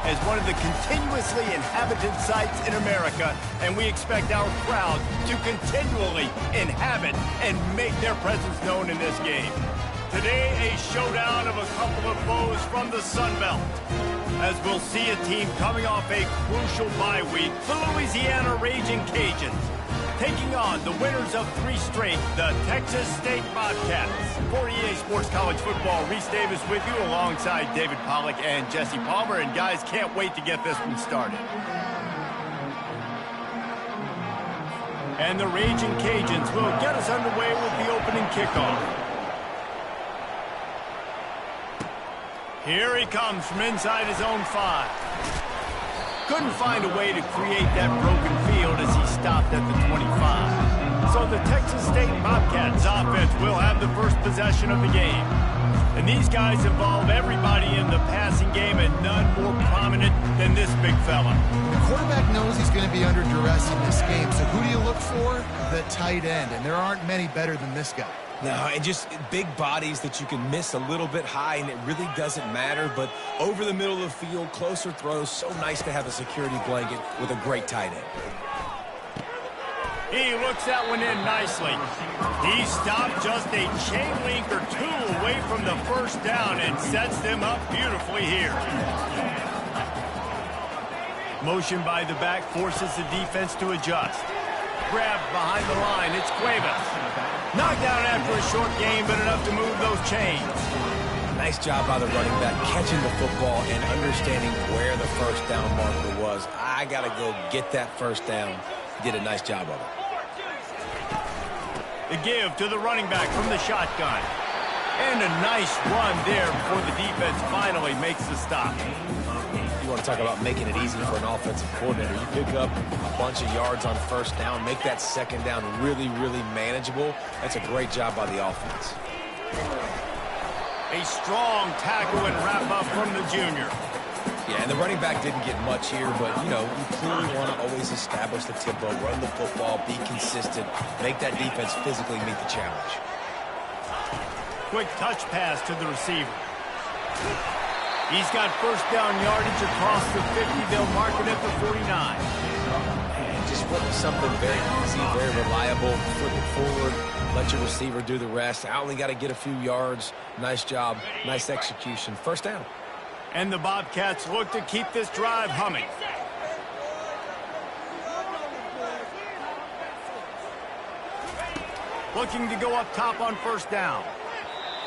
as one of the continuously inhabited sites in America, and we expect our crowd to continually inhabit and make their presence known in this game. Today, a showdown of a couple of foes from the Sun Belt, as we'll see a team coming off a crucial bye week, the Louisiana Raging Cajuns, taking on the winners of 3 straight, the Texas State Bobcats. For EA Sports College Football, Reese Davis with you alongside David Pollack and Jesse Palmer. And guys, can't wait to get this one started. And the Raging Cajuns will get us underway with the opening kickoff. Here he comes from inside his own 5. Couldn't find a way to create that broken field as he stopped at the 25. So the Texas State Bobcats offense will have the first possession of the game. And these guys involve everybody in the passing game, and none more prominent than this big fella. The quarterback knows he's going to be under duress in this game, so who do you look for? The tight end, and there aren't many better than this guy. No, and just big bodies that you can miss a little bit high, and it really doesn't matter. But over the middle of the field, closer throws, so nice to have a security blanket with a great tight end. He looks that one in nicely. He stopped just a chain link or 2 away from the first down and sets them up beautifully here. Motion by the back forces the defense to adjust. Grabbed behind the line, it's Cuevas. Knocked down after a short game, but enough to move those chains. Nice job by the running back, catching the football and understanding where the first down marker was. I got to go get that first down. Did a nice job of it. The give to the running back from the shotgun. And a nice run there before the defense finally makes the stop. You want to talk about making it easy for an offensive coordinator. You pick up a bunch of yards on first down, make that second down really, really manageable. That's a great job by the offense. A strong tackle and wrap up from the junior. Yeah, and the running back didn't get much here, but, you know, you clearly want to always establish the tempo, run the football, be consistent, make that defense physically meet the challenge. Quick touch pass to the receiver. He's got first down yardage across the 50. They'll mark it at the 49. And just something very easy, very reliable. Flip it forward, let your receiver do the rest. I only got to get a few yards. Nice job, nice execution. First down. And the Bobcats look to keep this drive humming. Looking to go up top on first down.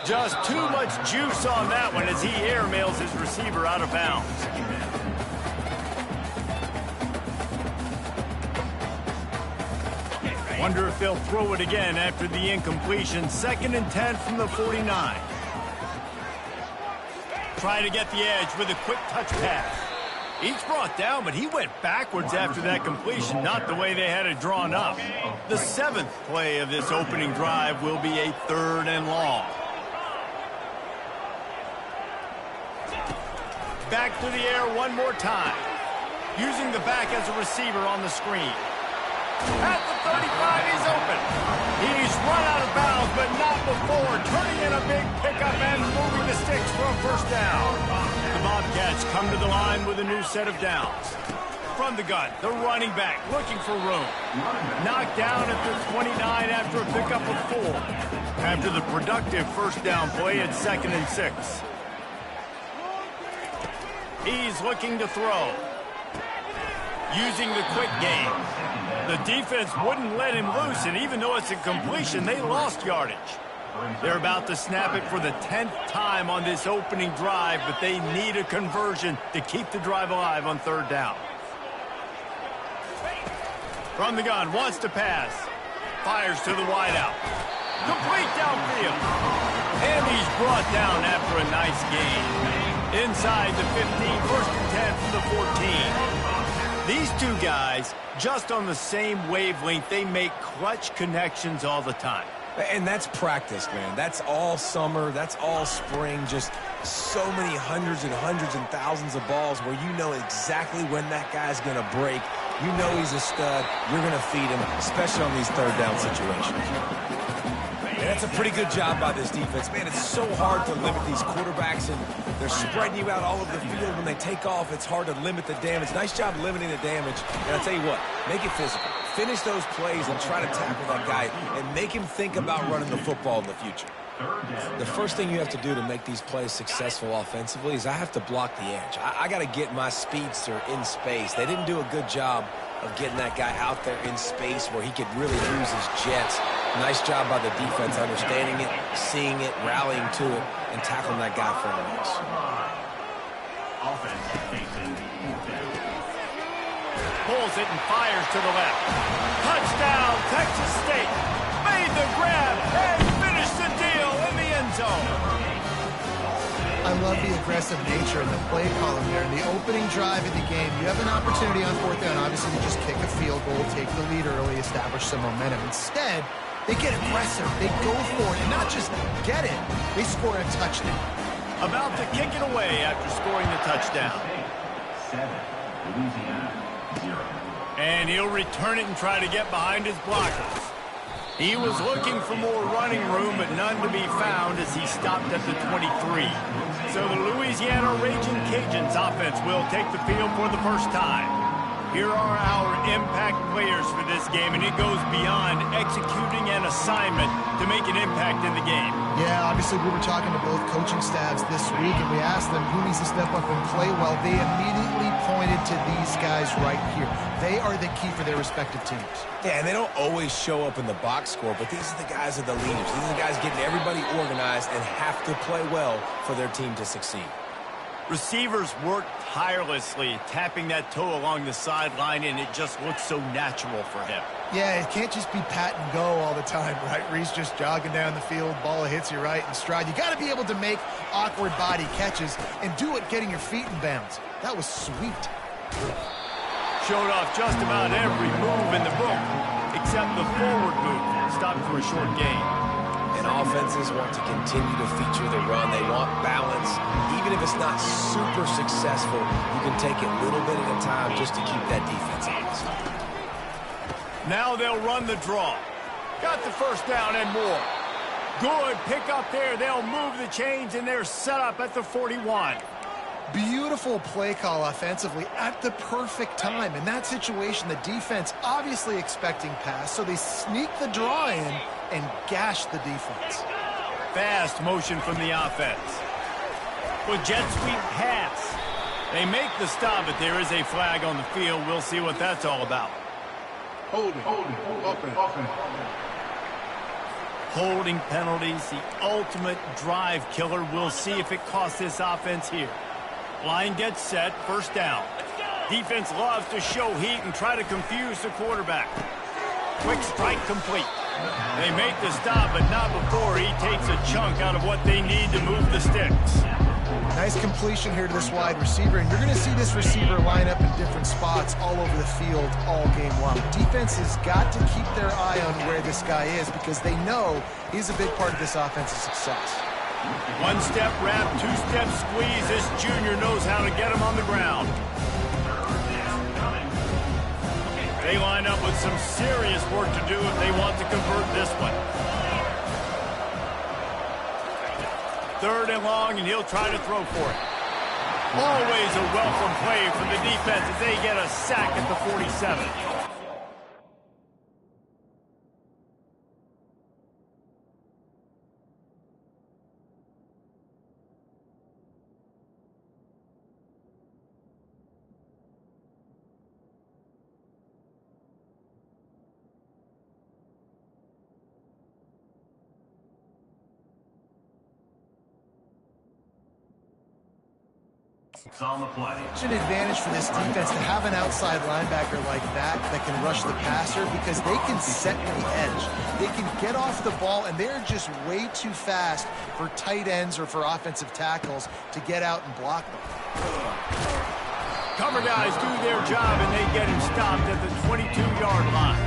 Just too much juice on that one as he airmails his receiver out of bounds. Wonder if they'll throw it again after the incompletion. 2nd and 10 from the 49. Trying to get the edge with a quick touch pass. Each brought down, but he went backwards after that completion, not the way they had it drawn up. The 7th play of this opening drive will be a 3rd and long. Back to the air one more time. Using the back as a receiver on the screen. At the 35, he's open. He's run out of bounds, but not before. Turning in a big pickup and moving the sticks for a first down. The Bobcats come to the line with a new set of downs. From the gun, the running back looking for room. Knocked down at the 29 after a pickup of 4. After the productive first down play at 2nd and 6. He's looking to throw. Using the quick game. The defense wouldn't let him loose, and even though it's a completion, they lost yardage. They're about to snap it for the 10th time on this opening drive, but they need a conversion to keep the drive alive on 3rd down. From the gun, wants to pass. Fires to the wideout. Complete downfield. And he's brought down after a nice gain. Inside the 15, 1st and 10 from the 14. These two guys, just on the same wavelength, they make clutch connections all the time. And that's practice, man. That's all summer. That's all spring. Just so many hundreds and thousands of balls where you know exactly when that guy's going to break. You know he's a stud. You're going to feed him, especially on these 3rd down situations. And That's a pretty good job by this defense. Man, it's so hard to limit these quarterbacks, and they're spreading you out all over the field. When they take off, it's hard to limit the damage. Nice job limiting the damage. And I'll tell you what, make it physical. Finish those plays and try to tackle that guy and make him think about running the football in the future. The first thing you have to do to make these plays successful offensively is I have to block the edge. I got to get my speedster in space. They didn't do a good job of getting that guy out there in space where he could really use his jets. Nice job by the defense understanding it, seeing it, rallying to it, and tackling that guy for a loss. Pulls it and fires to the left. Touchdown, Texas State. Made the grab and finished the deal in the end zone. I love the aggressive nature and the play column there. In the opening drive of the game, you have an opportunity on fourth down, obviously, to just kick a field goal, take the lead early, establish some momentum. Instead, they get aggressive. They go for it, and not just get it, they score a touchdown. About to kick it away after scoring the touchdown. 7, Louisiana, 0. And he'll return it and try to get behind his blockers. He was looking for more running room, but none to be found as he stopped at the 23. So the Louisiana Raging Cajuns offense will take the field for the first time. Here are our impact players for this game, and it goes beyond executing an assignment to make an impact in the game. Yeah, obviously we were talking to both coaching staffs this week, and we asked them who needs to step up and play well. They immediately pointed to these guys right here. They are the key for their respective teams. Yeah, and they don't always show up in the box score, but these are the guys that are the leaders. These are the guys getting everybody organized and have to play well for their team to succeed. Receivers work tirelessly, tapping that toe along the sideline, and it just looks so natural for him. Yeah, it can't just be pat and go all the time, right? Where he's just jogging down the field, ball hits you right in stride. You got to be able to make awkward body catches and do it getting your feet in bounds. That was sweet. Showed off just about every move in the book, except the forward move. Stopped for a short gain. And offenses want to continue to feature the run. They want balance. Even if it's not super successful, you can take it little bit at a time just to keep that defense honest. Now they'll run the draw. Got the first down and more. Good pick up there. They'll move the chains, and they're set up at the 41. Beautiful play call offensively at the perfect time. In that situation, the defense obviously expecting pass, so they sneak the draw in and gash the defense. Fast motion from the offense. With jet sweep pass. They make the stop, but there is a flag on the field. We'll see what that's all about. Holding penalties, the ultimate drive killer. We'll see if it costs this offense here. Line gets set, first down. Defense loves to show heat and try to confuse the quarterback. Quick strike complete. They make the stop, but not before he takes a chunk out of what they need to move the sticks. Nice completion here to this wide receiver, and you're going to see this receiver line up in different spots all over the field all game long. Defense has got to keep their eye on where this guy is because they know he's a big part of this offensive success. One-step wrap, two-step squeeze. This junior knows how to get him on the ground. They line up with some serious work to do if they want to convert this one. Third and long, and he'll try to throw for it. Always a welcome play from the defense as they get a sack at the 47. On the play. It's an advantage for this defense to have an outside linebacker like that can rush the passer because they can set the edge. They can get off the ball, and they're just way too fast for tight ends or for offensive tackles to get out and block them. Cover guys do their job, and they get him stopped at the 22-yard line.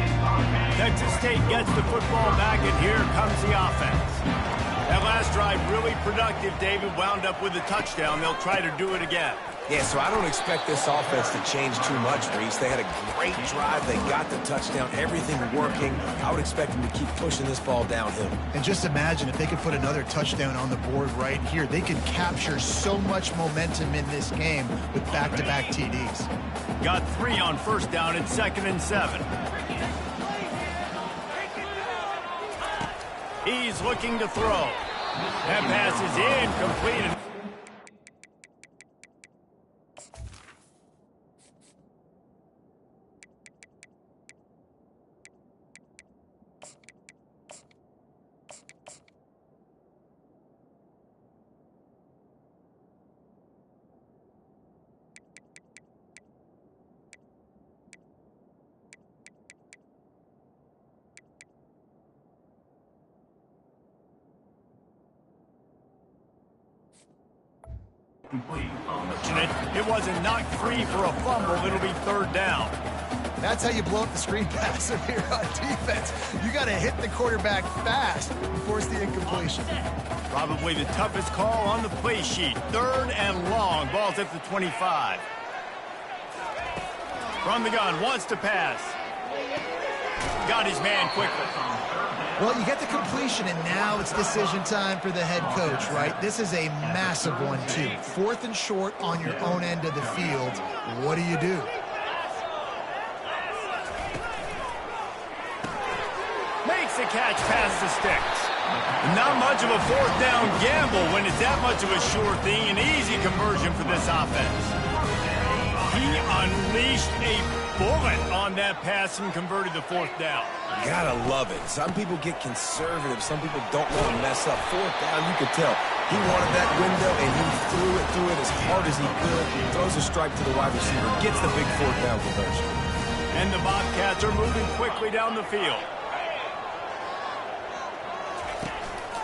Texas State gets the football back, and here comes the offense. That last drive really productive. David wound up with a touchdown. They'll try to do it again. Yeah, so I don't expect this offense to change too much, Reese. They had a great drive. They got the touchdown, everything working. I would expect them to keep pushing this ball downhill. And just imagine if they could put another touchdown on the board right here. They could capture so much momentum in this game with back-to-back TDs. Got 3 on first down and 2nd and 7. He's looking to throw. That pass is incomplete. It wasn't knocked free for a fumble. It'll be 3rd down. That's how you blow up the screen pass if you're on defense. You got to hit the quarterback fast and force the incompletion. Probably the toughest call on the play sheet. 3rd and long. Ball's at the 25. From the gun, wants to pass. Got his man quickly. Well, you get the completion, and now it's decision time for the head coach, right? This is a massive one, too. 4th and short on your own end of the field. What do you do? Makes the catch past the sticks. Not much of a 4th down gamble when it's that much of a sure thing. An easy conversion for this offense. He unleashed a bullet on that pass and converted the 4th down. Gotta love it. Some people get conservative. Some people don't want to mess up. 4th down, you could tell. He wanted that window, and he threw it as hard as he could. He throws a strike to the wide receiver, gets the big 4th down conversion. And the Bobcats are moving quickly down the field.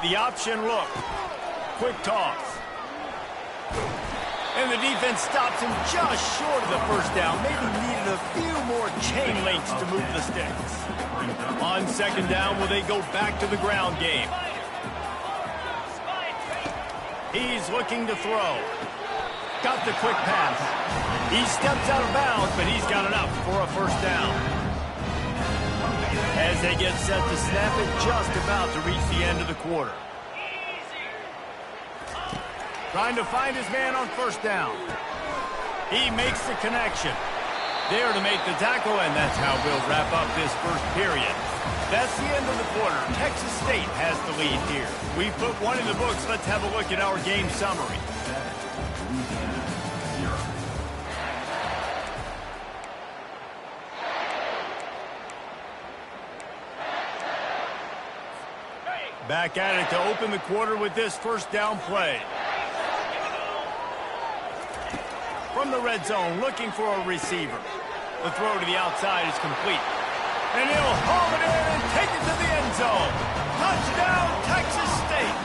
The option look. Quick toss. And the defense stops him just short of the 1st down. Maybe needed a few more chain links to move the sticks. On 2nd down, will they go back to the ground game? He's looking to throw. Got the quick pass. He steps out of bounds, but he's got enough for a 1st down. As they get set to snap it, just about to reach the end of the quarter. Trying to find his man on 1st down. He makes the connection. There to make the tackle, and that's how we'll wrap up this 1st period. That's the end of the quarter. Texas State has the lead here. We put one in the books. Let's have a look at our game summary. Back at it to open the quarter with this 1st down play. From the red zone, looking for a receiver. The throw to the outside is complete. And he'll haul it in and take it to the end zone. Touchdown, Texas State.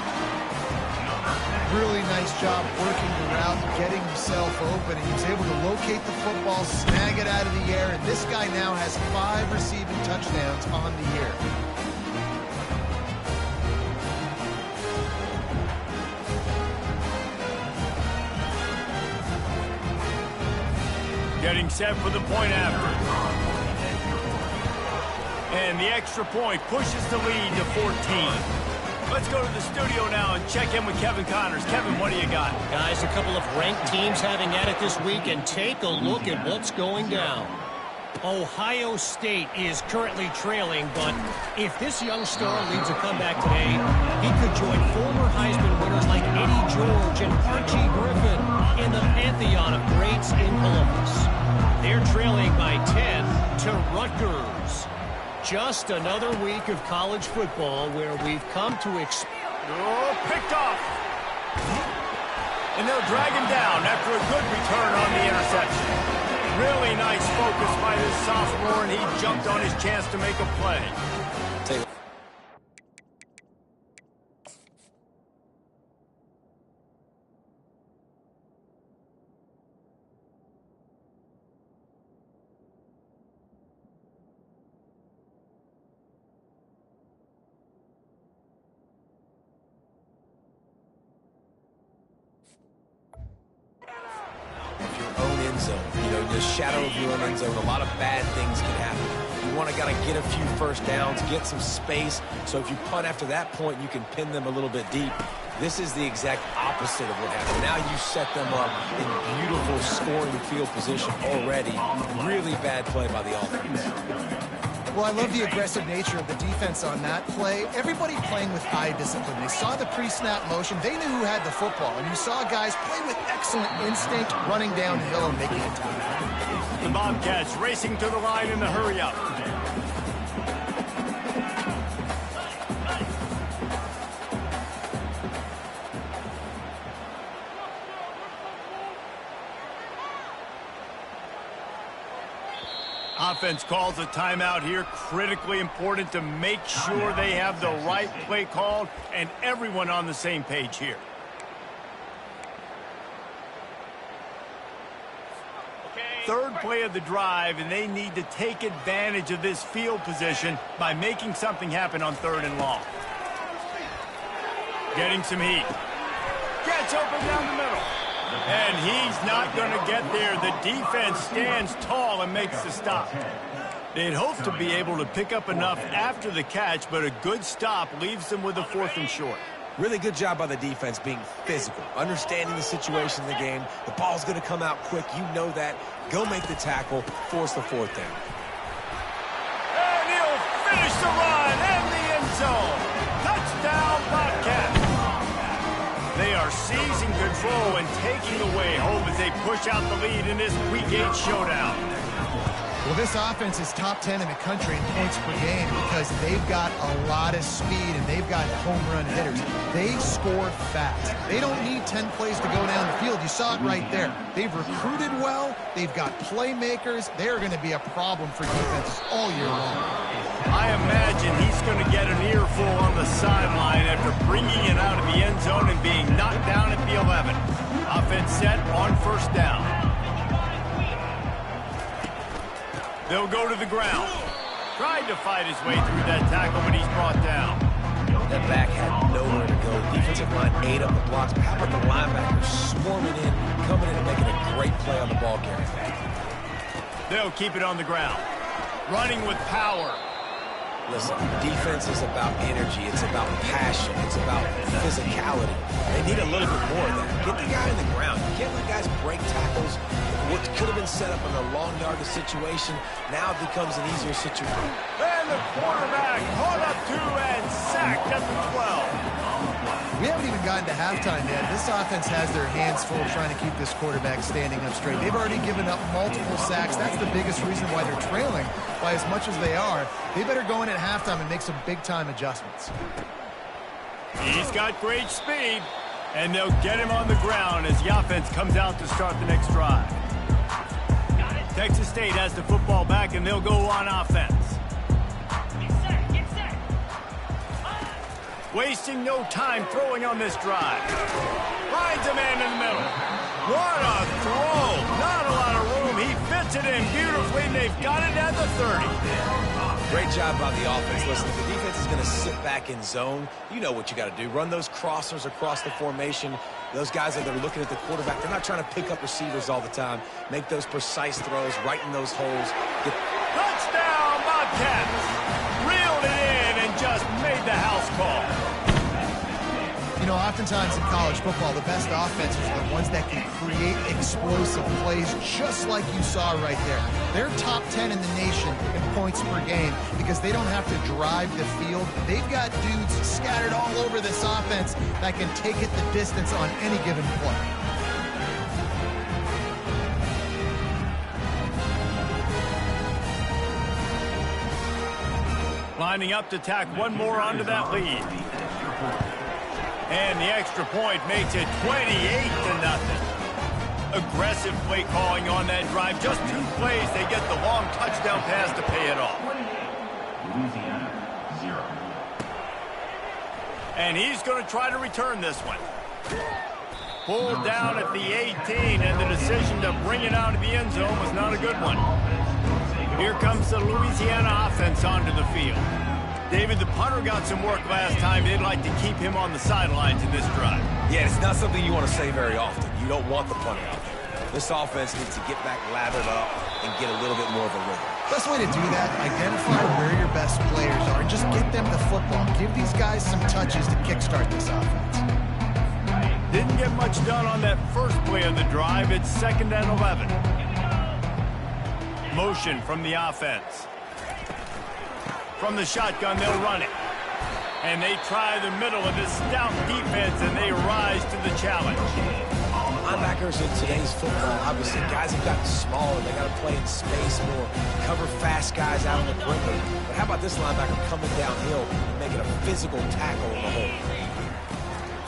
Really nice job working the route, getting himself open, and he was able to locate the football, snag it out of the air, and this guy now has 5 receiving touchdowns on the year. Getting set for the point after. And the extra point pushes the lead to 14. Let's go to the studio now and check in with Kevin Connors. Kevin, what do you got? Guys, a couple of ranked teams having at it this week, and take a look at what's going down. Ohio State is currently trailing, but if this young star leads a comeback today, he could join former Heisman winners like Eddie George and Archie Griffin in the pantheon of greats in Columbus. They're trailing by 10 to Rutgers. Just another week of college football where we've come to picked off. And they'll drag him down after a good return on the interception. Really nice focus by this sophomore, and he jumped on his chance to make a play. You know, the shadow of your own end zone, a lot of bad things can happen. You want to kind of get a few first downs, get some space, so if you punt after that point, you can pin them a little bit deep. This is the exact opposite of what happened. Now you set them up in beautiful scoring field position already. Really bad play by the offense. Well, I love the aggressive nature of the defense on that play. Everybody playing with eye discipline. They saw the pre-snap motion. They knew who had the football. And you saw guys play with excellent instinct, running down the hill and making a tackle. The Bobcats racing to the line in the hurry-up. Offense calls a timeout here. Critically important to make sure they have the right play called and everyone on the same page here. Third play of the drive, and they need to take advantage of this field position by making something happen on 3rd and long. Getting some heat. Gets open down the middle. And he's not going to get there. The defense stands tall and makes the stop. They'd hope to be able to pick up enough after the catch, but a good stop leaves them with a 4th and short. Really good job by the defense being physical, understanding the situation in the game. The ball's going to come out quick. You know that. Go make the tackle, force the 4th down. And he'll finish the run in the end zone. Touchdown, Bobcats. They are seizing control and taking away hope as they push out the lead in this Week 8 showdown. Well, this offense is top 10 in the country in points per game because they've got a lot of speed and they've got home run hitters. They score fast. They don't need 10 plays to go down the field. You saw it right there. They've recruited well. They've got playmakers. They're going to be a problem for defenses all year long. I imagine he's going to get an earful on the sideline after bringing it out of the end zone and being knocked down at the 11. Offense set on 1st down. They'll go to the ground. Tried to fight his way through that tackle, but he's brought down. That back had nowhere to go. Defensive line ate up the blocks. But how about the linebackers swarming in, coming in and making a great play on the ball carrier? They'll keep it on the ground. Running with power. Listen, defense is about energy. It's about passion. It's about physicality. They need a little bit more of that. Get the guy in the ground. You can't let guys break tackles. What could have been set up in a long yardage situation now becomes an easier situation. And the quarterback caught up to and sacked at the 12. We haven't even gotten to halftime yet. This offense has their hands full trying to keep this quarterback standing up straight. They've already given up multiple sacks. That's the biggest reason why they're trailing by as much as they are. They better go in at halftime and make some big-time adjustments. He's got great speed, and they'll get him on the ground as the offense comes out to start the next drive. Texas State has the football back, and they'll go on offense. Wasting no time throwing on this drive. Finds a man in the middle. What a throw. Not a lot of room. He fits it in beautifully, and they've got it at the 30. Great job by the offense. Listen, if the defense is going to sit back in zone, you know what you got to do. Run those crossers across the formation. Those guys that are looking at the quarterback, they're not trying to pick up receivers all the time. Make those precise throws right in those holes. Touchdown, Bobcats! Reeled it in and just made the house call. You know, oftentimes in college football, the best offenses are the ones that can create explosive plays just like you saw right there. They're top 10 in the nation in points per game because they don't have to drive the field. They've got dudes scattered all over this offense that can take it the distance on any given play. Lining up to tack one more onto that lead. And the extra point makes it 28-0. Aggressive play calling on that drive. Just 2 plays, they get the long touchdown pass to pay it off. Louisiana, 0. And he's going to try to return this one. Pulled down at the 18, and the decision to bring it out of the end zone was not a good one. Here comes the Louisiana offense onto the field. David, the punter got some work last time. They'd like to keep him on the sidelines in this drive. Yeah, it's not something you want to say very often. You don't want the punter out there. This offense needs to get back lathered up and get a little bit more of a rhythm. Best way to do that, identify where your best players are and just get them the football. Give these guys some touches to kickstart this offense. Didn't get much done on that first play of the drive. It's 2nd and 11. Motion from the offense. From the shotgun, they'll run it. And they try the middle of this stout defense, and they rise to the challenge. Linebackers in today's football, obviously, guys have gotten smaller. They got to play in space more, cover fast guys out on the perimeter. But how about this linebacker coming downhill and making a physical tackle in the hole?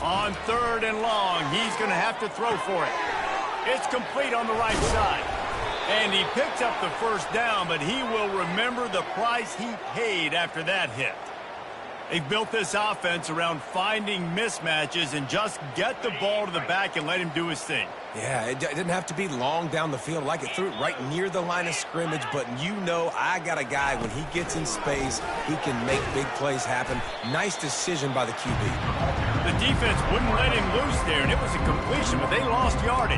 On 3rd and long, he's going to have to throw for it. It's complete on the right side. And he picks up the first down, but he will remember the price he paid after that hit. They've built this offense around finding mismatches and just get the ball to the back and let him do his thing. Yeah, it didn't have to be long down the field. Like it threw it right near the line of scrimmage, but you know I got a guy, when he gets in space, he can make big plays happen. Nice decision by the QB. The defense wouldn't let him loose there, and it was a completion, but they lost yardage.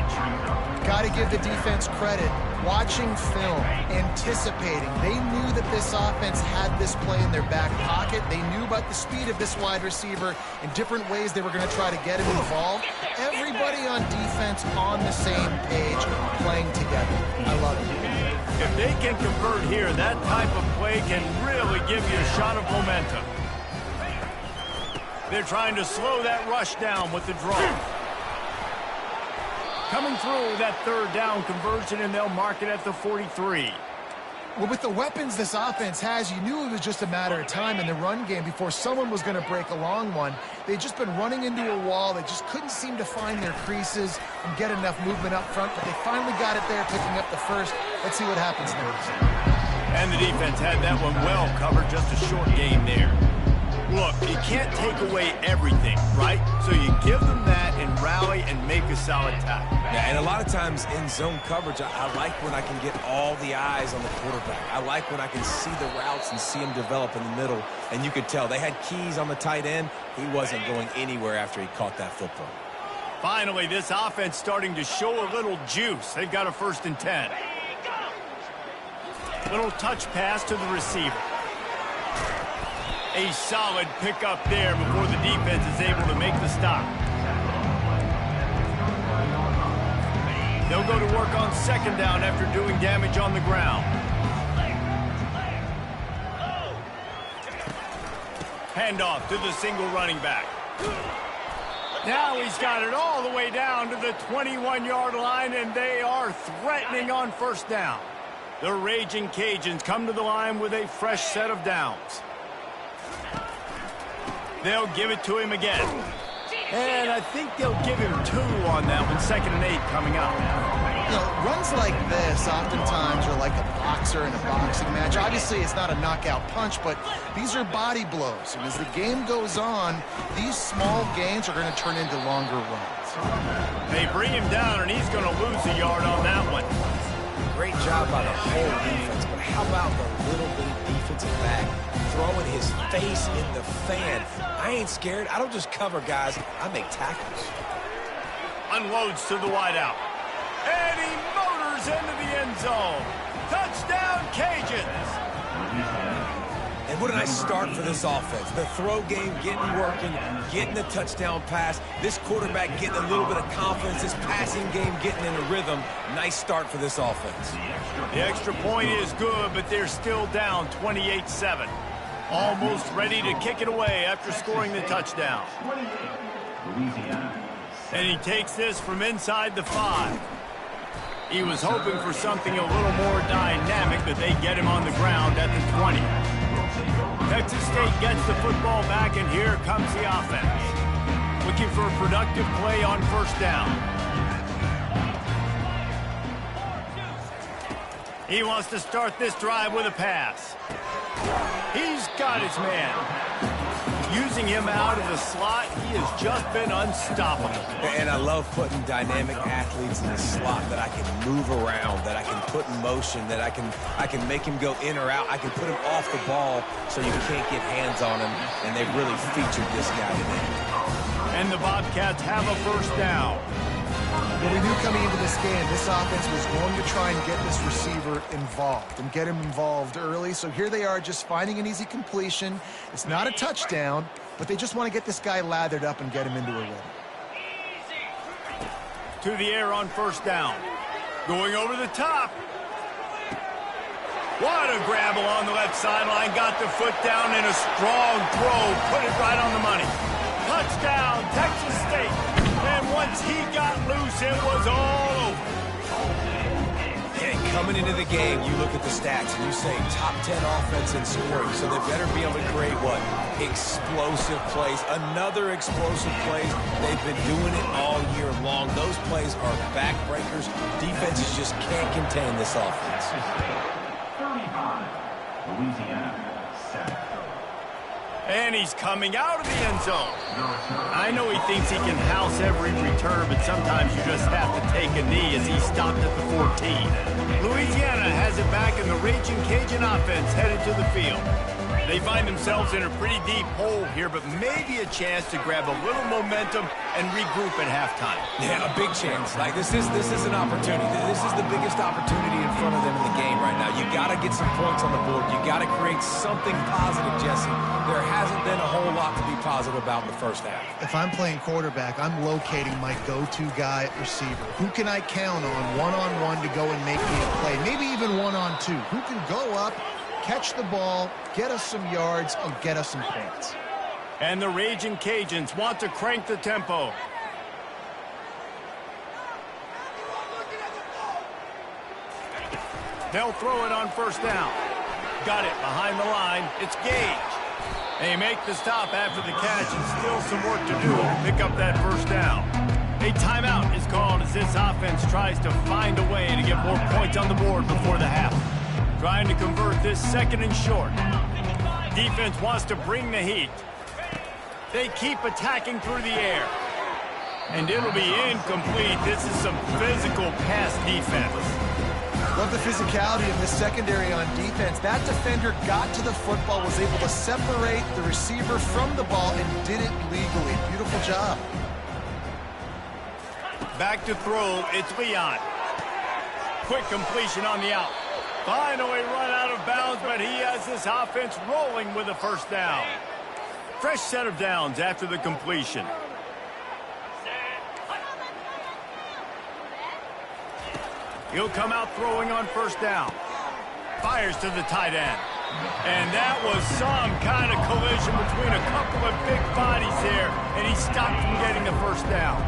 Got to give the defense credit. Watching film, anticipating. They knew that this offense had this play in their back pocket. They knew about the speed of this wide receiver and different ways they were going to try to get him involved. Everybody on defense on the same page, playing together. I love it. If they can convert here, that type of play can really give you a shot of momentum. They're trying to slow that rush down with the draw. Coming through with that 3rd down conversion, and they'll mark it at the 43. Well, with the weapons this offense has, you knew it was just a matter of time in the run game before someone was going to break a long one. They'd just been running into a wall. They just couldn't seem to find their creases and get enough movement up front, but they finally got it there, picking up the first. Let's see what happens next. And the defense had that one well covered, just a short game there. Look, you can't take away everything, right? So you give them that and rally and make a solid tackle. Yeah, and a lot of times in zone coverage, I like when I can get all the eyes on the quarterback. I like when I can see the routes and see them develop in the middle. And you could tell they had keys on the tight end. He wasn't going anywhere after he caught that football. Finally, this offense starting to show a little juice. They've got a 1st and 10. Little touch pass to the receiver. A solid pickup there before the defense is able to make the stop. They'll go to work on 2nd down after doing damage on the ground. Handoff to the single running back. Now he's got it all the way down to the 21-yard line, and they are threatening on 1st down. The Raging Cajuns come to the line with a fresh set of downs. They'll give it to him again. And I think they'll give him 2 on that one. 2nd and 8 coming up. You know, runs like this oftentimes are like a boxer in a boxing match. Obviously, it's not a knockout punch, but these are body blows. And as the game goes on, these small gains are going to turn into longer runs. They bring him down, and he's going to lose a yard on that one. Great job by the whole defense, but how about the little bitty defensive back throwing his face in the fan? I ain't scared. I don't just cover guys. I make tackles. Unloads to the wideout. And he motors into the end zone. Touchdown, Cajuns. And what a nice start for this offense. The throw game getting working, getting the touchdown pass. This quarterback getting a little bit of confidence. This passing game getting in a rhythm. Nice start for this offense. The extra point is good, but they're still down 28-7. Almost ready to kick it away after scoring the touchdown. And he takes this from inside the 5. He was hoping for something a little more dynamic, but they get him on the ground at the 20. Texas State gets the football back, and here comes the offense. Looking for a productive play on 1st down. He wants to start this drive with a pass. He's got his man. Using him out of the slot, he has just been unstoppable. And I love putting dynamic athletes in the slot that I can move around, that I can put in motion, that I can make him go in or out. I can put him off the ball so you can't get hands on him, and they've really featured this guy today. And the Bobcats have a 1st down. Well, we knew coming into this game, this offense was going to try and get this receiver involved and get him involved early. So here they are just finding an easy completion. It's not a touchdown, but they just want to get this guy lathered up and get him into a rhythm. To the air on first down. Going over the top. What a grab along the left sideline. Got the foot down in a strong throw. Put it right on the money. Touchdown, Texas State. And once he got loose, it was all over. Yeah, coming into the game, you look at the stats and you say top 10 offense in scoring, so they better be able to create what? Explosive plays. Another explosive plays. They've been doing it all year long. Those plays are backbreakers. Defenses just can't contain this offense. 35, Louisiana, 7. And he's coming out of the end zone. I know he thinks he can house every return, but sometimes you just have to take a knee as he stopped at the 14. Louisiana has it back, and the Raging Cajun offense headed to the field. They find themselves in a pretty deep hole here, but maybe a chance to grab a little momentum and regroup at halftime. Yeah, a big chance. Like this is an opportunity. This is the biggest opportunity in front of them in the game right now. You got to get some points on the board. You got to create something positive, Jesse. There hasn't been a whole lot to be positive about in the first half. If I'm playing quarterback, I'm locating my go-to guy at receiver. Who can I count on one-on-one to go and make me a play? Maybe even one-on-two. Who can go up, catch the ball, get us some yards, and get us some points? And the Raging Cajuns want to crank the tempo. They'll throw it on first down. Got it behind the line. It's Gage. They make the stop after the catch, and still some work to do to pick up that first down. A timeout is called as this offense tries to find a way to get more points on the board before the half. Trying to convert this second and short. Defense wants to bring the heat. They keep attacking through the air. And it'll be incomplete. This is some physical pass defense. Love the physicality of this secondary on defense. That defender got to the football, was able to separate the receiver from the ball, and did it legally. Beautiful job. Back to throw, it's Leon. Quick completion on the out. Finally run out of bounds, but he has this offense rolling with a first down. Fresh set of downs after the completion. He'll come out throwing on first down. Fires to the tight end. And that was some kind of collision between a couple of big bodies there, and he stopped from getting the first down.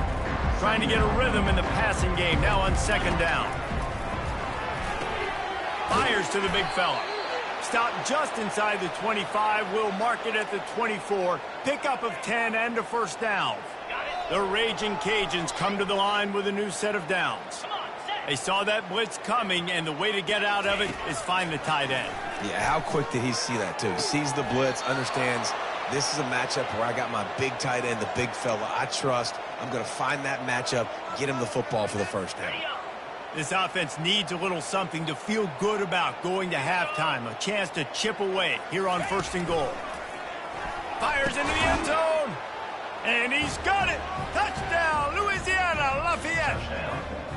Trying to get a rhythm in the passing game, now on second down. Fires to the big fella. Stopped just inside the 25. Will mark it at the 24. Pickup of 10 and a first down. The Raging Cajuns come to the line with a new set of downs. They saw that blitz coming, and the way to get out of it is find the tight end. Yeah, how quick did he see that, too? Sees the blitz, understands this is a matchup where I got my big tight end, the big fella I trust. I'm going to find that matchup, get him the football for the first down. This offense needs a little something to feel good about going to halftime. A chance to chip away here on first and goal. Fires into the end zone. And he's got it. Touchdown, Louisiana Lafayette.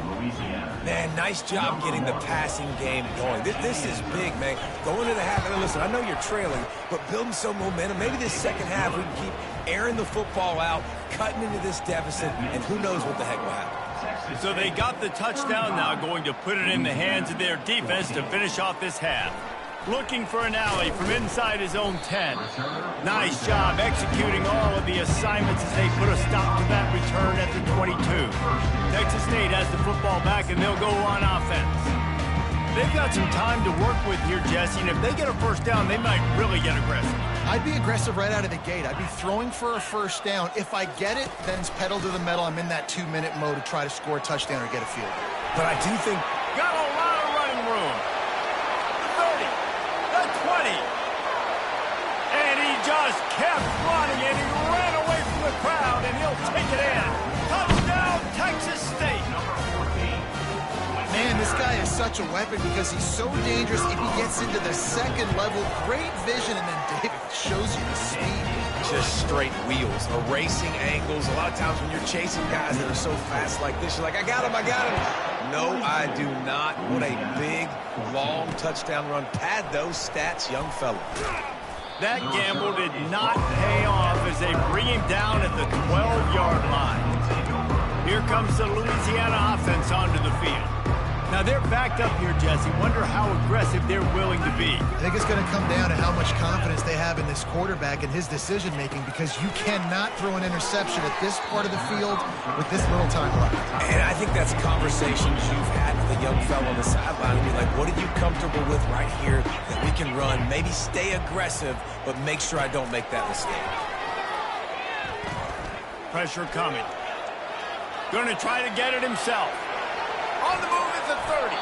Louisiana. Man, nice job getting the passing game going. This is big, man. Going to the half, and listen, I know you're trailing, but building some momentum. Maybe this second half we can keep airing the football out, cutting into this deficit, and who knows what the heck will happen. So they got the touchdown now, going to put it in the hands of their defense to finish off this half. Looking for an alley from inside his own 10. Nice job executing all of the assignments as they put a stop to that return at the 22. Texas State has the football back, and they'll go on offense. They've got some time to work with here, Jesse, and if they get a first down, they might really get aggressive. I'd be aggressive right out of the gate. I'd be throwing for a first down. If I get it, then it's pedal to the metal. I'm in that 2-minute mode to try to score a touchdown or get a field goal. But I do think... Got a lot of running room. The 30, the 20. And he just kept running, and he ran away from the crowd, and he'll take it in. Touchdown, Texas State. Man, this guy is such a weapon because he's so dangerous if he gets into the second level. Great vision, and then David shows you the speed. just straight wheels, erasing angles. A lot of times when you're chasing guys that are so fast like this, you're like, I got him, I got him. No, I do not. What a big, long touchdown run. Pad those stats, young fella. That gamble did not pay off as they bring him down at the 12-yard line. Here comes the Louisiana offense onto the field. Now they're backed up here, Jesse. Wonder how aggressive they're willing to be. I think it's going to come down to how much confidence they have in this quarterback and his decision-making, because you cannot throw an interception at this part of the field with this little time left. And I think that's conversations you've had with a young fellow on the sideline and be like, what are you comfortable with right here that we can run? Maybe stay aggressive, but make sure I don't make that mistake. Pressure coming. Going to try to get it himself. On the move at the 30.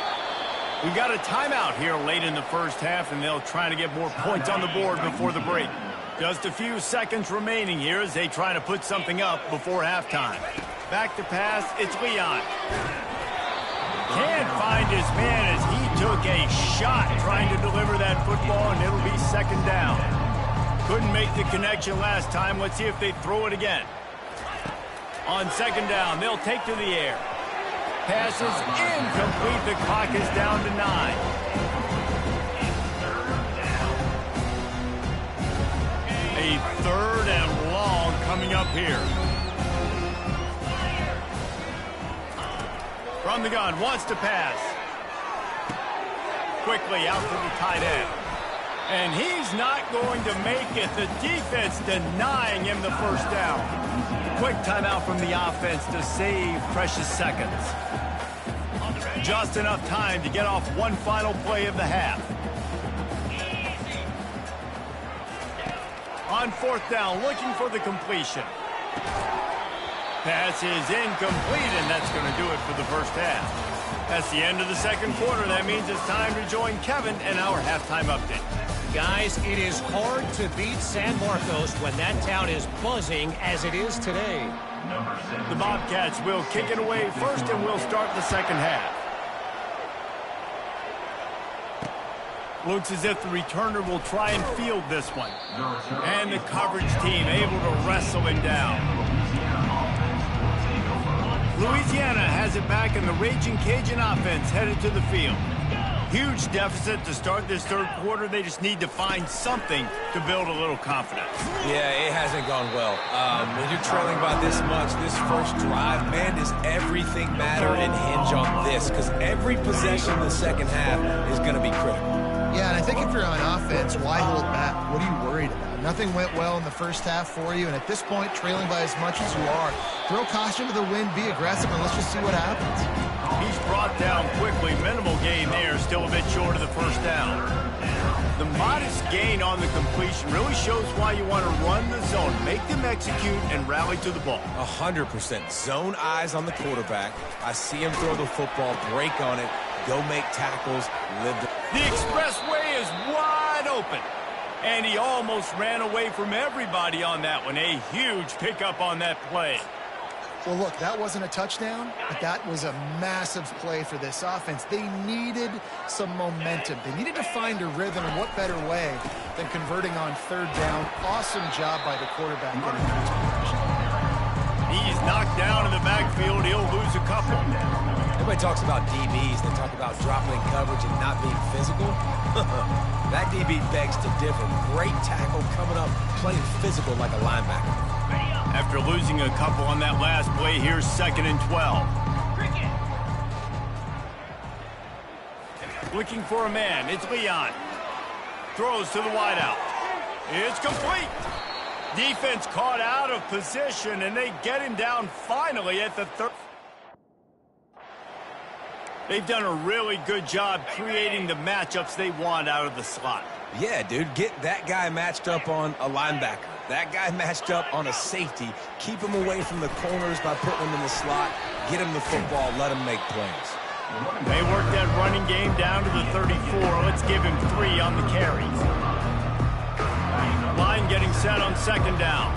We got a timeout here late in the first half, and they'll try to get more points on the board before the break. Just a few seconds remaining here as they try to put something up before halftime. Back to pass, it's Leon. Can't find his man as he took a shot trying to deliver that football, and it'll be second down. Couldn't make the connection last time. Let's see if they throw it again. On second down, they'll take to the air. Pass is incomplete. The clock is down to 9. A third and long coming up here. From the gun, wants to pass. Quickly out to the tight end. And he's not going to make it. The defense denying him the first down. Quick timeout from the offense to save precious seconds. Just enough time to get off one final play of the half. On fourth down, looking for the completion. Pass is incomplete, and that's going to do it for the first half. That's the end of the second quarter. That means it's time to join Kevin and our halftime update. Guys, it is hard to beat San Marcos when that town is buzzing as it is today. The Bobcats will kick it away first, and we'll start the second half. Looks as if the returner will try and field this one. And the coverage team able to wrestle him down. Louisiana has it back, and the Raging Cajun offense headed to the field. Huge deficit to start this third quarter. They just need to find something to build a little confidence. Yeah, it hasn't gone well. When you're trailing by this much, this first drive, man, does everything matter and hinge on this? Because every possession in the second half is going to be critical. Yeah, and I think if you're on offense, why hold back? What are you worried about? Nothing went well in the first half for you, and at this point, trailing by as much as you are, throw caution to the wind, be aggressive, and let's just see what happens. He's brought down quickly. Minimal gain there, still a bit short of the first down. The modest gain on the completion really shows why you want to run the zone, make them execute, and rally to the ball. 100%. Zone eyes on the quarterback. I see him throw the football, break on it, go make tackles, live the expressway is wide open. And he almost ran away from everybody on that one. A huge pickup on that play. Well, look, that wasn't a touchdown, but that was a massive play for this offense. They needed some momentum. They needed to find a rhythm, and what better way than converting on third down. Awesome job by the quarterback getting into position. He's knocked down in the backfield. He'll lose a couple. Everybody talks about DBs. They talk about dropping in coverage and not being physical. That DB begs to differ. Great tackle coming up, playing physical like a linebacker. After losing a couple on that last play, here's 2nd and 12. Looking for a man. It's Leon. Throws to the wideout. It's complete. Defense caught out of position, and they get him down finally at the third. They've done a really good job creating the matchups they want out of the slot. Yeah, dude, get that guy matched up on a linebacker. That guy matched up on a safety. Keep him away from the corners by putting him in the slot. Get him the football. Let him make plays. They work that running game down to the 34. Let's give him 3 on the carries. Line getting set on second down.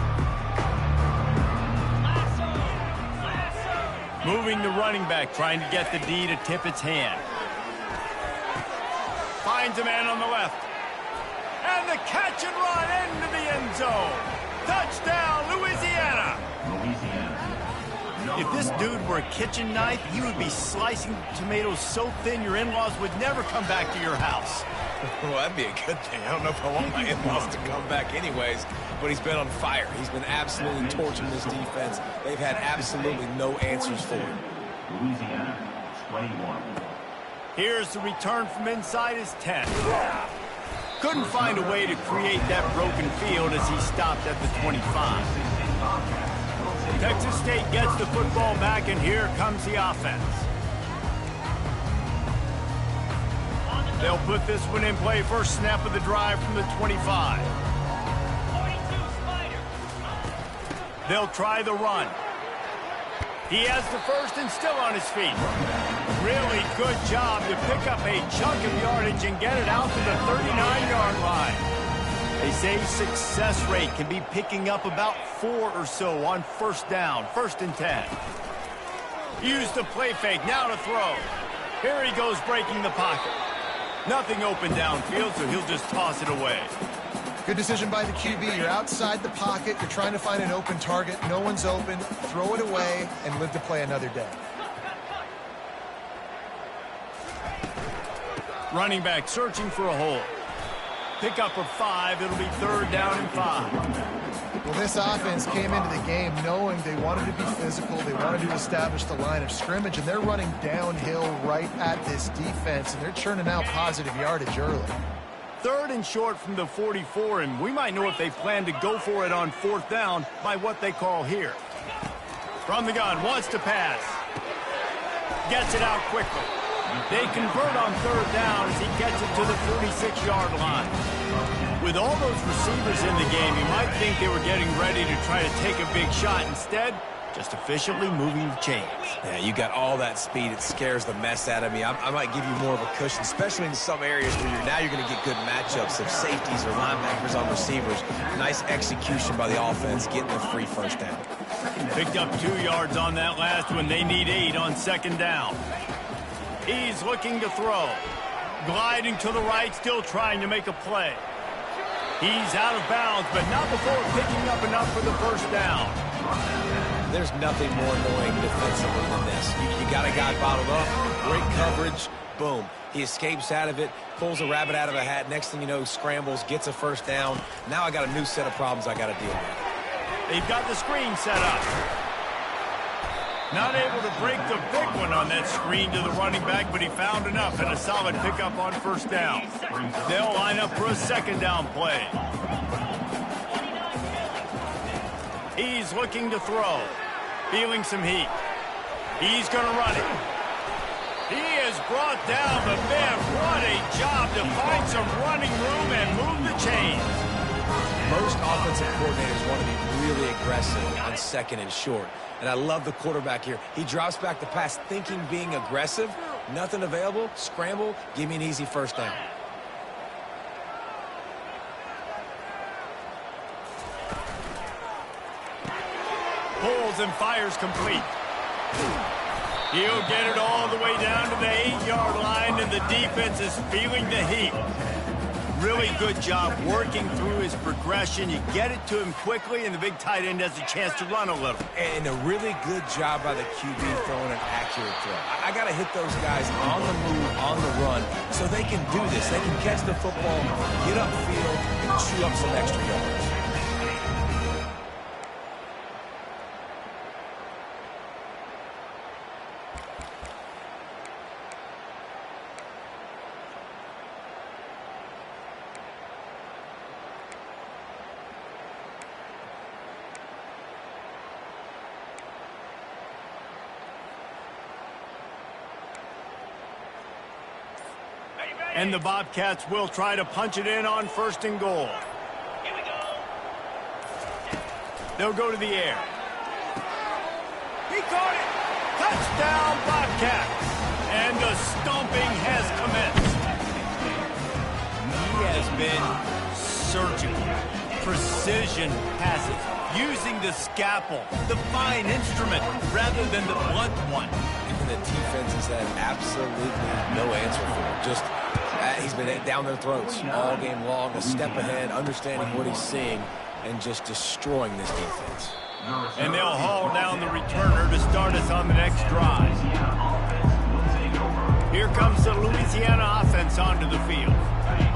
Moving the running back, trying to get the D to tip its hand. Finds a man on the left. And the catch and run into the end zone. Touchdown, Louisiana! Louisiana. If this dude were a kitchen knife, he would be slicing tomatoes so thin your in-laws would never come back to your house. Well, that'd be a good thing. I don't know if I want my in-laws to come back anyways, but he's been on fire. He's been absolutely torching this defense. They've had absolutely no answers for him. Louisiana, 21. Here's the return from inside his 10. Couldn't find a way to create that broken field as he stopped at the 25. Texas State gets the football back, and here comes the offense. They'll put this one in play first snap of the drive from the 25. They'll try the run. He has the first and still on his feet. Really good job to pick up a chunk of yardage and get it out to the 39-yard line. They say success rate can be picking up about 4 or so on first down, 1st and 10. Use the play fake, now to throw. Here he goes breaking the pocket. Nothing open downfield, so he'll just toss it away. Good decision by the QB. You're outside the pocket. You're trying to find an open target. No one's open. Throw it away and live to play another day. Running back searching for a hole. Pickup of 5. It'll be 3rd down and 5. Well, this offense came into the game knowing they wanted to be physical. They wanted to establish the line of scrimmage, and they're running downhill right at this defense, and they're churning out positive yardage early. 3rd and short from the 44, and we might know if they plan to go for it on 4th down by what they call here. From the gun, wants to pass. Gets it out quickly. They convert on 3rd down as he gets it to the 46-yard line. With all those receivers in the game, you might think they were getting ready to try to take a big shot. Instead, just officially moving the chains. Yeah, you got all that speed. It scares the mess out of me. I might give you more of a cushion, especially in some areas where you're going to get good matchups of safeties or linebackers on receivers. Nice execution by the offense, getting a free first down. Picked up 2 yards on that last one. They need 8 on 2nd down. He's looking to throw. Gliding to the right, still trying to make a play. He's out of bounds, but not before picking up enough for the 1st down. There's nothing more annoying defensively than this. You got a guy bottled up, great coverage, boom. He escapes out of it, pulls a rabbit out of a hat. Next thing you know, scrambles, gets a 1st down. Now I got a new set of problems I got to deal with. They've got the screen set up. Not able to break the big one on that screen to the running back, but he found enough and a solid pickup on 1st down. They'll line up for a 2nd down play. He's looking to throw. Feeling some heat. He's going to run it. He is brought down, but man, what a job to find some running room and move the chains. Most offensive coordinators want to be really aggressive on 2nd and short. And I love the quarterback here. He drops back the pass thinking being aggressive. Nothing available. Scramble. Give me an easy 1st down. Pulls and fires complete. He'll get it all the way down to the 8-yard line, and the defense is feeling the heat. Really good job working through his progression. You get it to him quickly, and the big tight end has a chance to run a little. And a really good job by the QB throwing an accurate throw. I got to hit those guys on the move, on the run, so they can do this. They can catch the football, get upfield, and chew up some extra yards. And the Bobcats will try to punch it in on 1st and goal. Here we go. They'll go to the air. He caught it. Touchdown, Bobcats. And the stomping has commenced. He has been surgical. Precision passes. Using the scalpel, the fine instrument, rather than the blunt one. And the defense has had absolutely no answer for him. Just he's been down their throats all game long, a step ahead, understanding what he's seeing. and just destroying this defense. And they'll haul down the returner to start us on the next drive. Here comes the Louisiana offense onto the field.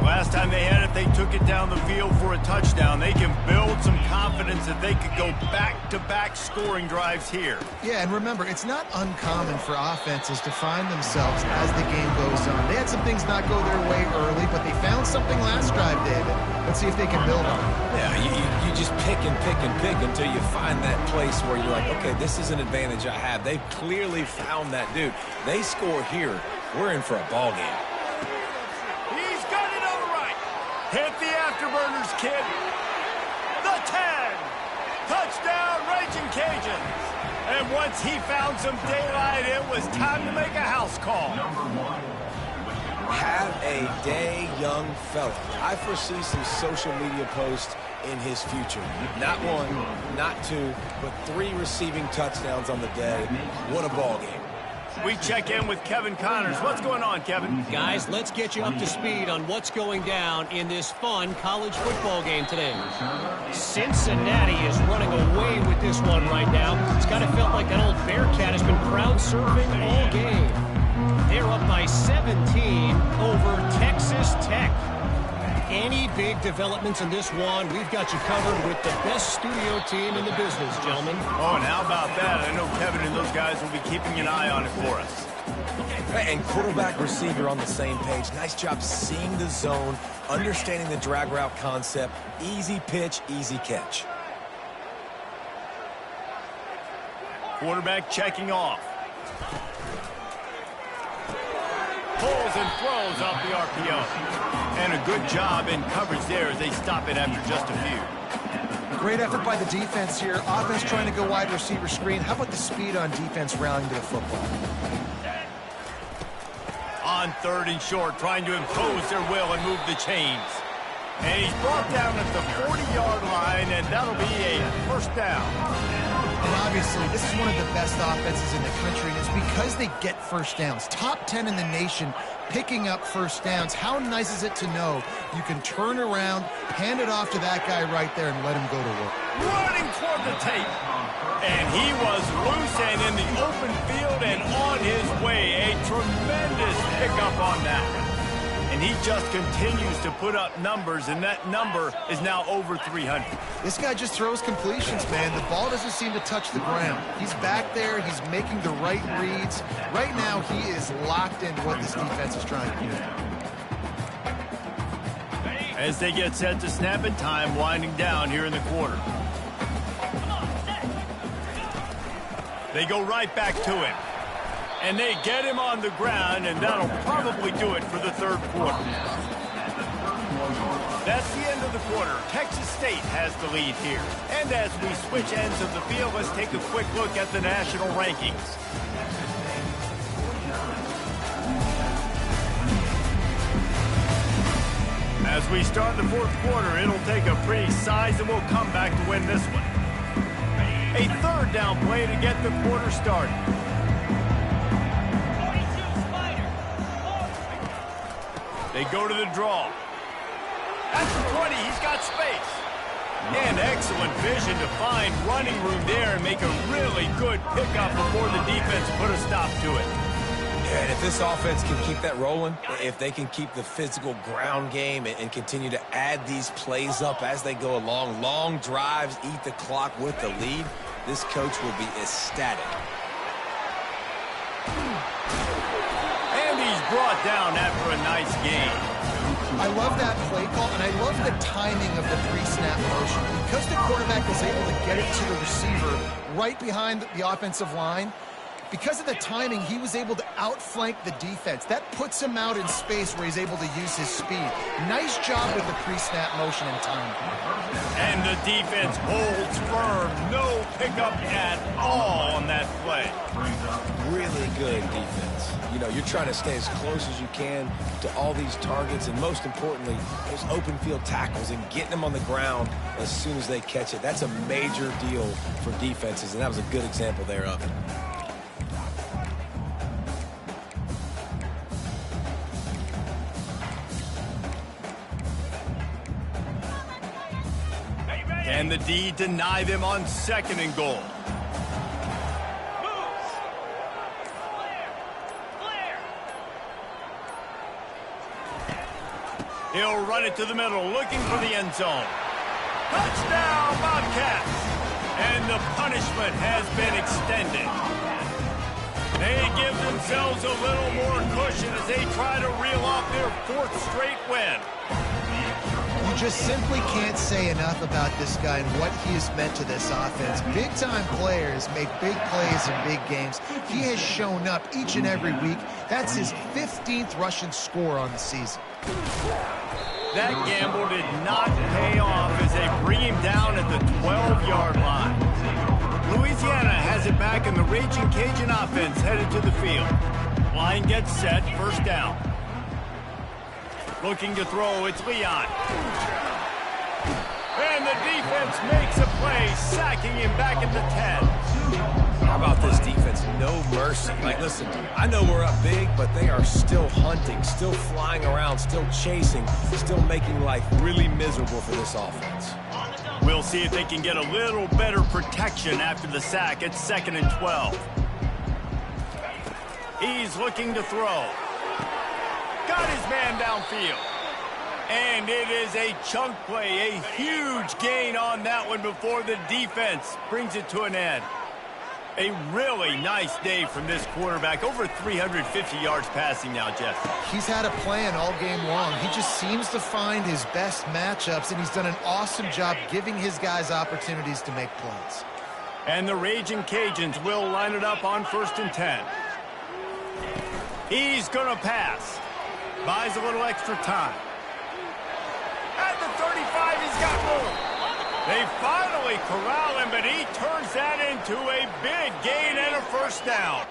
Last time they had it, they took it down the field for a touchdown. They can build some confidence that they could go back-to-back scoring drives here. Yeah, and remember, it's not uncommon for offenses to find themselves as the game goes on. They had some things not go their way early, but they found something last drive, David. Let's see if they can build on it. Yeah, you just pick and pick and pick until you find that place where you're like, okay, this is an advantage I have. They've clearly found that, dude. They score here, we're in for a ball game. He's got it over right. Hit the afterburners, kid. The 10. Touchdown, Raging Cajuns. And once he found some daylight, it was time to make a house call. Have a day, young fella. I foresee some social media posts in his future. Not one, not two, but 3 receiving touchdowns on the day. What a ball game. We check in with Kevin Connors. What's going on, Kevin? Guys, let's get you up to speed on what's going down in this fun college football game today. Cincinnati is running away with this one right now. It's kind of felt like that old Bearcat has been crowd surfing all game. They're up by 17 over Texas Tech. Any big developments in this one, we've got you covered with the best studio team in the business, gentlemen. Oh, and how about that? I know Kevin and those guys will be keeping an eye on it for us. And quarterback receiver on the same page. Nice job seeing the zone, understanding the drag route concept. Easy pitch, easy catch. Quarterback checking off. Pulls and throws off the RPO. And a good job in coverage there as they stop it after just a few. Great effort by the defense here. Offense trying to go wide receiver screen. How about the speed on defense rallying to the football? On 3rd and short, trying to impose their will and move the chains. And he's brought down at the 40-yard line, and that'll be a first down. And obviously, this is one of the best offenses in the country, and it's because they get first downs. Top 10 in the nation picking up first downs. How nice is it to know you can turn around, hand it off to that guy right there, and let him go to work. Running toward the tape. And he was loose and in the open field and on his way. A tremendous pickup on that. And he just continues to put up numbers, and that number is now over 300. This guy just throws completions, man. The ball doesn't seem to touch the ground. He's back there. He's making the right reads. Right now, he is locked into what this defense is trying to do. As they get set to snap and time winding down here in the quarter. They go right back to him. And they get him on the ground, and that'll probably do it for the 3rd quarter. That's the end of the quarter. Texas State has the lead here. And as we switch ends of the field, let's take a quick look at the national rankings. As we start the 4th quarter, it'll take a pretty sizable comeback to win this one. A 3rd down play to get the quarter started. They go to the draw. At the 20, he's got space. And excellent vision to find running room there and make a really good pickup before the defense put a stop to it. Yeah, and if this offense can keep that rolling, if they can keep the physical ground game and continue to add these plays up as they go along, long drives, eat the clock with the lead, this coach will be ecstatic. And he's brought down after a nice gain. I love that play call, and I love the timing of the pre-snap motion. Because the quarterback was able to get it to the receiver right behind the offensive line, because of the timing, he was able to outflank the defense. That puts him out in space where he's able to use his speed. Nice job with the pre-snap motion and timing. And the defense holds firm. No pickup at all on that play. Really good defense. You know, you're trying to stay as close as you can to all these targets, and most importantly, those open field tackles and getting them on the ground as soon as they catch it. That's a major deal for defenses, and that was a good example there of it. Can the D deny them on 2nd and goal? He'll run it to the middle, looking for the end zone. Touchdown, Bobcats! And the punishment has been extended. They give themselves a little more cushion as they try to reel off their 4th straight win. You just simply can't say enough about this guy and what he has meant to this offense. Big-time players make big plays in big games. He has shown up each and every week. That's his 15th rushing score on the season. That gamble did not pay off as they bring him down at the 12-yard line. Louisiana has it back, and the Raging Cajun offense headed to the field. Line gets set, 1st down. Looking to throw, it's Leon. And the defense makes a play, sacking him back at the 10. How about this defense? No mercy. Like, listen, I know we're up big, but they are still hunting, still flying around, still chasing, still making life really miserable for this offense. We'll see if they can get a little better protection after the sack at 2nd and 12. He's looking to throw. Got his man downfield. And it is a chunk play, a huge gain on that one before the defense brings it to an end. A really nice day from this quarterback. Over 350 yards passing now, Jeff. He's had a plan all game long. He just seems to find his best matchups, and he's done an awesome job giving his guys opportunities to make plays. And the Raging Cajuns will line it up on 1st and 10. He's going to pass. Buys a little extra time. At the 35, he's got room. They finally corral him, but he turns that into a big gain and a 1st down.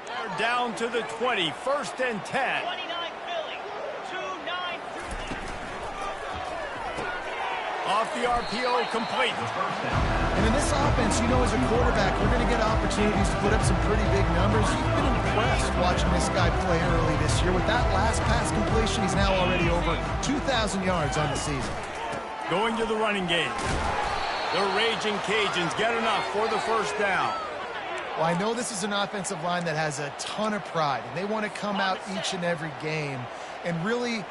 They're down to the 20, 1st and 10. Off the RPO, complete. And in this offense, you know, as a quarterback, you're going to get opportunities to put up some pretty big numbers. You've been impressed watching this guy play early this year. With that last pass completion, he's now already over 2,000 yards on the season. Going to the running game. The Raging Cajuns get enough for the 1st down. Well, I know this is an offensive line that has a ton of pride, and they want to come out each and every game and really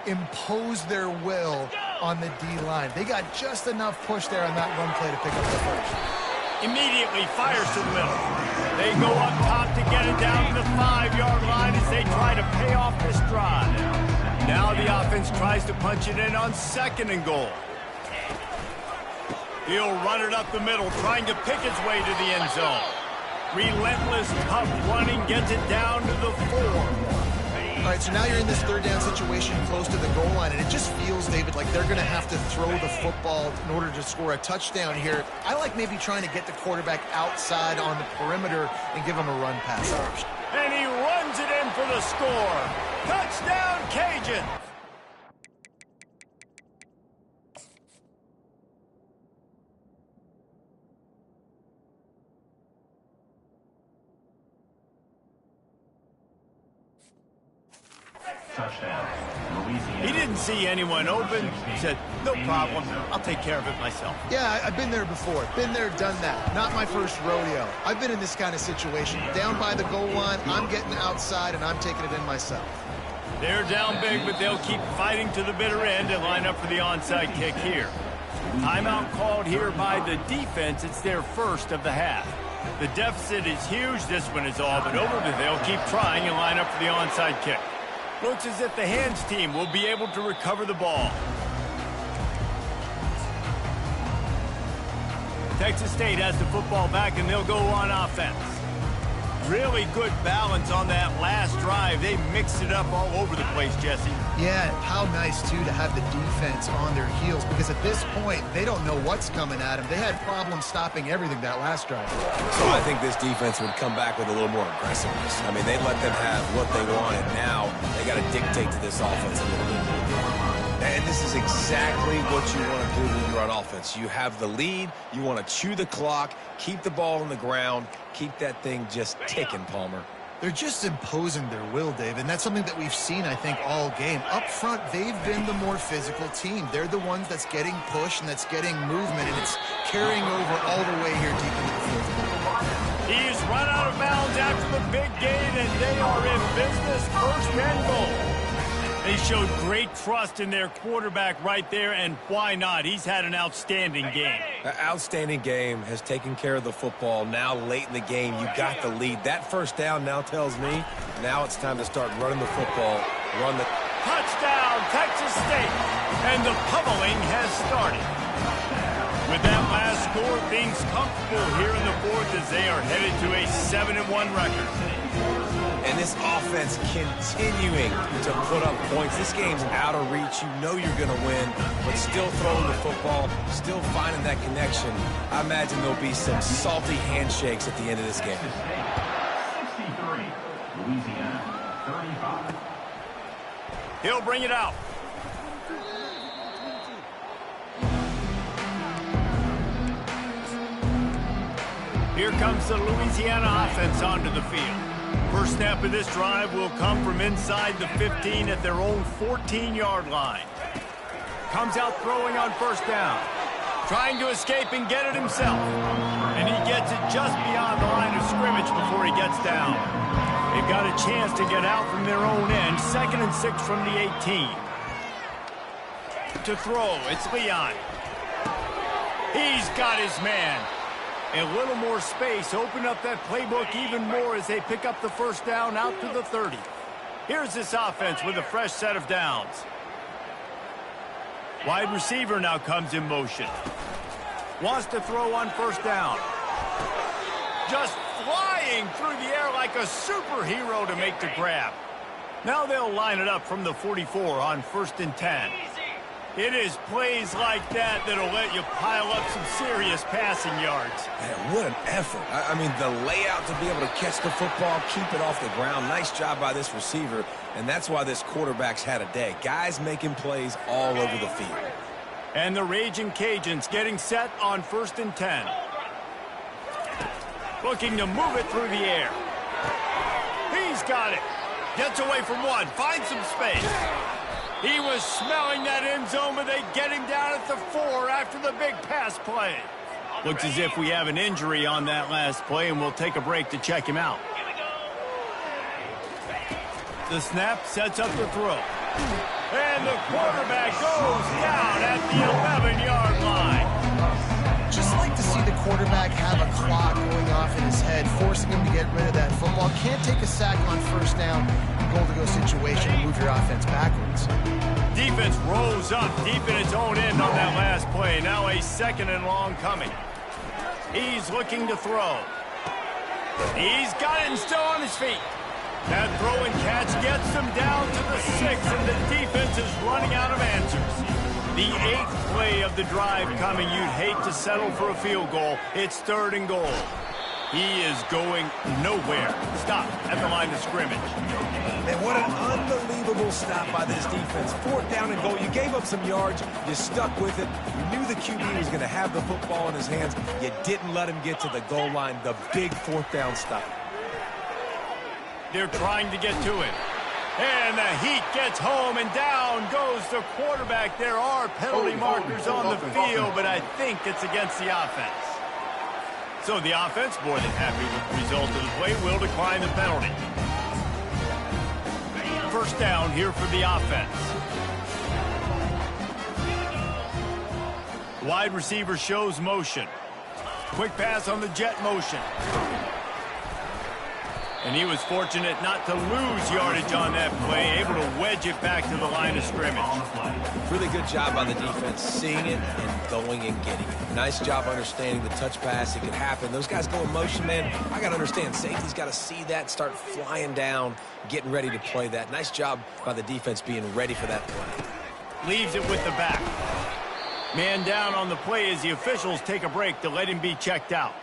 impose their will on the D-line. They got just enough push there on that run play to pick up the 1st. Immediately fires to the middle. They go up top to get it down to the 5-yard line as they try to pay off this drive. Now the offense tries to punch it in on 2nd and goal. He'll run it up the middle, trying to pick its way to the end zone. Relentless, tough running gets it down to the 4. All right, so now you're in this 3rd down situation close to the goal line, and it just feels, David, like they're going to have to throw the football in order to score a touchdown here. I like maybe trying to get the quarterback outside on the perimeter and give him a run-pass option. And he runs it in for the score. Touchdown, Cajun! Touchdown, Louisiana. He didn't see anyone open. He said, no problem. I'll take care of it myself. Yeah, I've been there before. Been there, done that. Not my first rodeo. I've been in this kind of situation. Down by the goal line, I'm getting outside, and I'm taking it in myself. They're down big, but they'll keep fighting to the bitter end and line up for the onside kick here. Timeout called here by the defense. It's their 1st of the half. The deficit is huge. This one is all but over, but they'll keep trying and line up for the onside kick. Looks as if the hands team will be able to recover the ball. Texas State has the football back, and they'll go on offense. Really good balance on that last drive. They mixed it up all over the place, Jesse. Yeah, how nice, too, to have the defense on their heels, because at this point, they don't know what's coming at them. They had problems stopping everything that last drive. So I think this defense would come back with a little more aggressiveness. I mean, they let them have what they wanted. Now they got to dictate to this offense a little bit. And this is exactly what you want to do when you're on offense. You have the lead. You want to chew the clock, keep the ball on the ground, keep that thing just ticking, Palmer. They're just imposing their will, Dave, and that's something that we've seen, I think, all game. Up front, they've been the more physical team. They're the ones that's getting pushed and that's getting movement, and it's carrying over all the way here deep into the fourth quarter. He's run out of bounds after the big gain, and they are in business. First and goal. They showed great trust in their quarterback right there, and why not? He's had an outstanding game. An outstanding game, has taken care of the football. Now late in the game, you got the lead. That first down now tells me now it's time to start running the football. Run the Touchdown, Texas State. And the pummeling has started. With that last score, things comfortable here in the fourth as they are headed to a 7-1 record. And this offense continuing to put up points. This game's out of reach. You know you're going to win, but still throwing the football, still finding that connection. I imagine there'll be some salty handshakes at the end of this game. 63, Louisiana, 35. He'll bring it out. Here comes the Louisiana offense onto the field. First snap of this drive will come from inside the 15 at their own 14-yard line. Comes out throwing on first down. Trying to escape and get it himself. And he gets it just beyond the line of scrimmage before he gets down. They've got a chance to get out from their own end. 2nd and 6 from the 18. To throw, it's Leon. He's got his man. A little more space, open up that playbook even more as they pick up the first down out to the 30. Here's this offense with a fresh set of downs. Wide receiver now comes in motion. Wants to throw on first down. Just flying through the air like a superhero to make the grab. Now they'll line it up from the 44 on 1st and 10. It is plays like that that'll let you pile up some serious passing yards. Man, what an effort. I mean, the layout to be able to catch the football, keep it off the ground. Nice job by this receiver, and that's why this quarterback's had a day. Guys making plays all over the field. And the Raging Cajuns getting set on 1st and 10. Looking to move it through the air. He's got it. Gets away from one. Finds some space. He was smelling that end zone, but they get him down at the 4 after the big pass play. Looks as if we have an injury on that last play, and we'll take a break to check him out. The snap sets up the throw. And the quarterback goes down at the 11-yard line. Just like to see the quarterback have a clock going off in his head, forcing him to get rid of that football. Can't take a sack on first down, goal-to-go situation, and move your offense backwards. Defense rose up deep in its own end on that last play. Now a 2nd and long coming. He's looking to throw. He's got it and still on his feet. That throw and catch gets them down to the 6, and the defense is running out of answers. The 8th play of the drive coming. You'd hate to settle for a field goal. It's 3rd and goal. He is going nowhere. Stop at the line of scrimmage. Man, what an unbelievable stop by this defense. 4th down and goal. You gave up some yards. You stuck with it. You knew the QB was going to have the football in his hands. You didn't let him get to the goal line. The big 4th down stop. They're trying to get to it. And the heat gets home, and down goes the quarterback. There are penalty markers on the field, but I think it's against the offense. So the offense, more than happy with the result of the play, will decline the penalty. First down here for the offense. Wide receiver shows motion. Quick pass on the jet motion. And he was fortunate not to lose yardage on that play, able to wedge it back to the line of scrimmage. Really good job by the defense, seeing it and going and getting it. Nice job understanding the touch pass. It could happen. Those guys go in motion, man. I got to understand, safety's got to see that, start flying down, getting ready to play that. Nice job by the defense being ready for that play. Leaves it with the back. Man down on the play as the officials take a break to let him be checked out.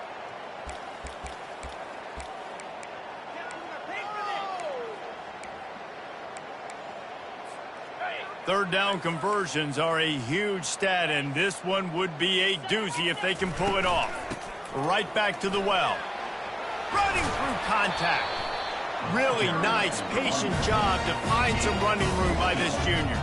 Third down conversions are a huge stat, and this one would be a doozy if they can pull it off. Right back to the well. Running through contact. Really nice, patient job to find some running room by this junior.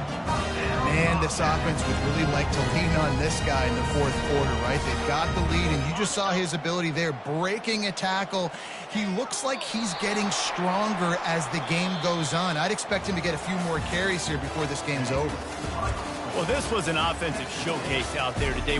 Man, this offense would really like to lean on this guy in the fourth quarter, right? They've got the lead, and you just saw his ability there, breaking a tackle. He looks like he's getting stronger as the game goes on. I'd expect him to get a few more carries here before this game's over. Well, this was an offensive showcase out there today.